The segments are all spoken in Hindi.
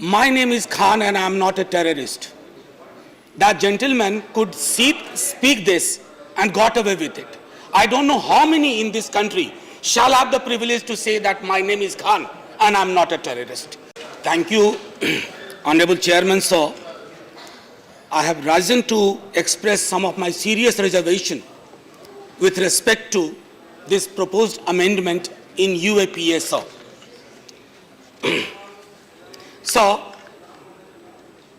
My name is Khan and I am not a terrorist. That gentleman could speak this and got away with it. I don't know how many in this country shall have the privilege to say that my name is Khan and I am not a terrorist. Thank you, Honorable Chairman, sir. I have risen to express some of my serious reservation with respect to this proposed amendment in UAPA, sir. Sir,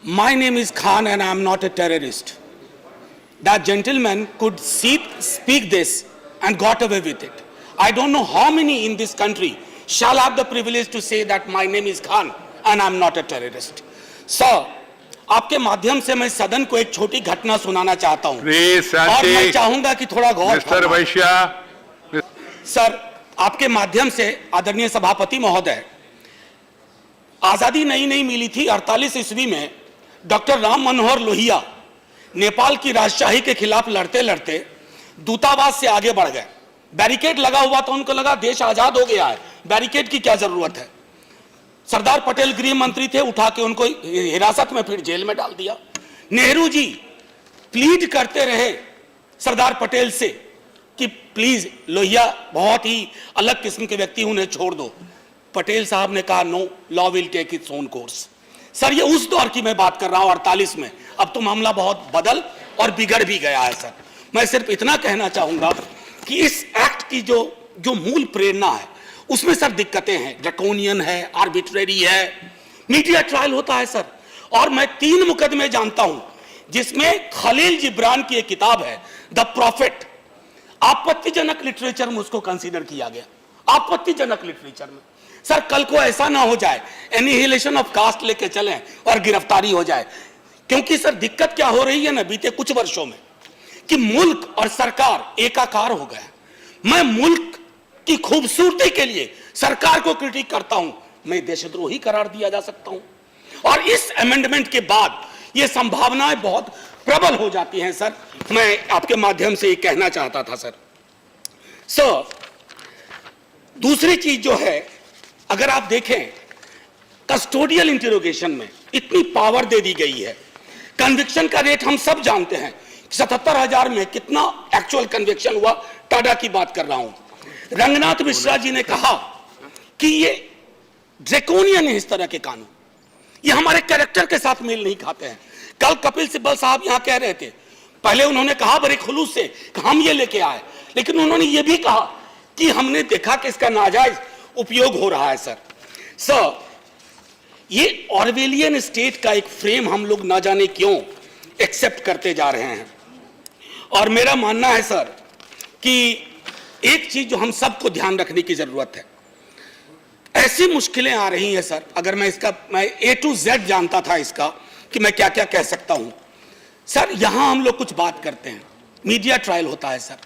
my name is Khan and I am not a terrorist. That gentleman could speak this and got away with it. I don't know how many in this country shall have the privilege to say that my name is Khan and I am not a terrorist. Sir, आपके माध्यम से मैं सदन को एक छोटी घटना सुनाना चाहता हूं और मैं चाहूंगा कि थोड़ा गौर मिस्टर वैश्या। सर, आपके माध्यम से आदरणीय सभापति महोदय, आजादी नई नई मिली थी 48 ईस्वी में। डॉक्टर राम मनोहर लोहिया नेपाल की राजशाही के खिलाफ लड़ते लड़ते दूतावास से आगे बढ़ गए। बैरिकेड लगा हुआ था, उनको लगा देश आजाद हो गया है, बैरिकेड की क्या जरूरत है। सरदार पटेल गृह मंत्री थे, उठा के उनको हिरासत में फिर जेल में डाल दिया। नेहरू जी प्लीड करते रहे सरदार पटेल से कि प्लीज लोहिया बहुत ही अलग किस्म के व्यक्ति, उन्हें छोड़ दो। पटेल साहब ने कहा no, law will take its own course. Sir, ये उस दौर की मैं बात कर रहा हूं 48 में। अब तो मामला बहुत बदल और बिगड़ भी गया है। सर, मैं सिर्फ इतना कहना चाहूंगा कि इस एक्ट की जो मूल प्रेरणा है उसमें सर दिक्कतें हैं, ड्रैकोनियन है, आर्बिट्रेरी है। मीडिया ट्रायल होता है सर, और मैं 3 मुकदमे जानता हूं जिसमें खलील जिब्रान की एक किताब है द प्रॉफिट, आपत्तिजनक लिटरेचर में उसको कंसीडर किया गया, आपत्तिजनक लिटरेचर में। सर, कल को ऐसा ना हो जाए एनिहिलेशन ऑफ कास्ट लेके चलें और गिरफ्तारी हो जाए, क्योंकि सर दिक्कत क्या हो रही है ना बीते कुछ वर्षों में कि मुल्क और सरकार एकाकार हो गया। मैं मुल्क की खूबसूरती के लिए सरकार को क्रिटिक करता हूं, मैं देशद्रोही करार दिया जा सकता हूं। और इस अमेंडमेंट के बाद यह संभावनाएं बहुत प्रबल हो जाती हैं। सर, मैं आपके माध्यम से ये कहना चाहता था। सर, दूसरी चीज जो है, अगर आप देखें कस्टोडियल इंटरोगेशन में इतनी पावर दे दी गई है। कन्विक्शन का रेट हम सब जानते हैं, 77,000 में कितना एक्चुअल कन्विक्शन हुआ, टाडा की बात कर रहा हूं। रंगनाथ मिश्रा जी ने कहा कि ये ड्रैकोनियन है, इस तरह के कानून ये हमारे कैरेक्टर के साथ मेल नहीं खाते हैं। कल कपिल सिब्बल साहब यहां कह रहे थे, पहले उन्होंने कहा बड़े खुलूस से हम ये लेके आए, लेकिन उन्होंने ये भी कहा कि हमने देखा कि इसका नाजायज उपयोग हो रहा है। सर, ये ऑर्वेलियन स्टेट का एक फ्रेम हम लोग ना जाने क्यों एक्सेप्ट करते जा रहे हैं। और मेरा मानना है सर कि एक चीज जो हम सबको ध्यान रखने की जरूरत है, ऐसी मुश्किलें आ रही हैं सर, अगर मैं A to Z जानता था इसका कि मैं क्या क्या कह सकता हूं। सर, यहां हम लोग कुछ बात करते हैं, मीडिया ट्रायल होता है सर,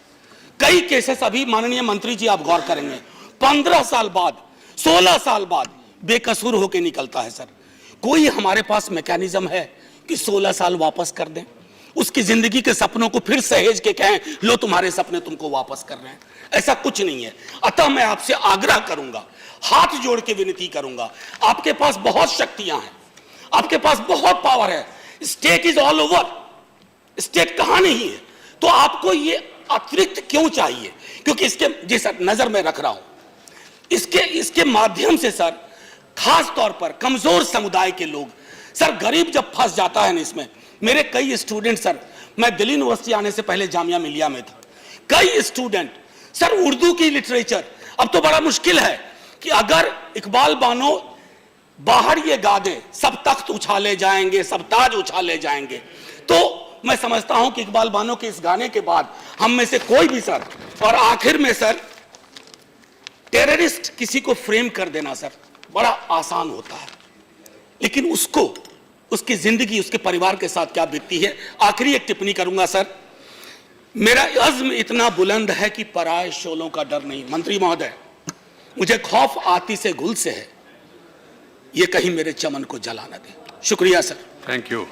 कई केसेस अभी माननीय मंत्री जी आप गौर करेंगे 15 साल बाद 16 साल बाद बेकसूर होकर निकलता है। सर, कोई हमारे पास मैकेनिज्म है कि 16 साल वापस कर दें, उसकी जिंदगी के सपनों को फिर सहेज के कहें लो तुम्हारे सपने तुमको वापस कर रहे हैं? ऐसा कुछ नहीं है। अतः मैं आपसे आग्रह करूंगा, हाथ जोड़ के विनती करूंगा, आपके पास बहुत शक्तियां हैं, आपके पास बहुत पावर है, state is all over, state कहां नहीं है, तो आपको ये अतिरिक्त क्यों चाहिए? क्योंकि इसके जी सर नजर में रख रहा हूं, इसके माध्यम से सर खास तौर पर कमजोर समुदाय के लोग, सर गरीब जब फंस जाता है ना इसमें। मेरे कई स्टूडेंट सर, मैं दिल्ली यूनिवर्सिटी आने से पहले जामिया मिलिया में था, कई स्टूडेंट सर उर्दू की लिटरेचर, अब तो बड़ा मुश्किल है कि अगर इकबाल बानो बाहर ये गा दे सब तख्त उछाले जाएंगे, सब ताज उछाले जाएंगे, तो मैं समझता हूं कि इकबाल बानो के इस गाने के बाद हम में से कोई भी सर, और आखिर में सर टेररिस्ट किसी को फ्रेम कर देना सर बड़ा आसान होता है, लेकिन उसको उसकी जिंदगी उसके परिवार के साथ क्या बीतती है। आखिरी एक टिप्पणी करूंगा सर, मेरा अज़्म इतना बुलंद है कि पराए शोलों का डर नहीं। मंत्री महोदय, मुझे खौफ आती से गुल से है, ये कहीं मेरे चमन को जला न दे। शुक्रिया सर। Thank you.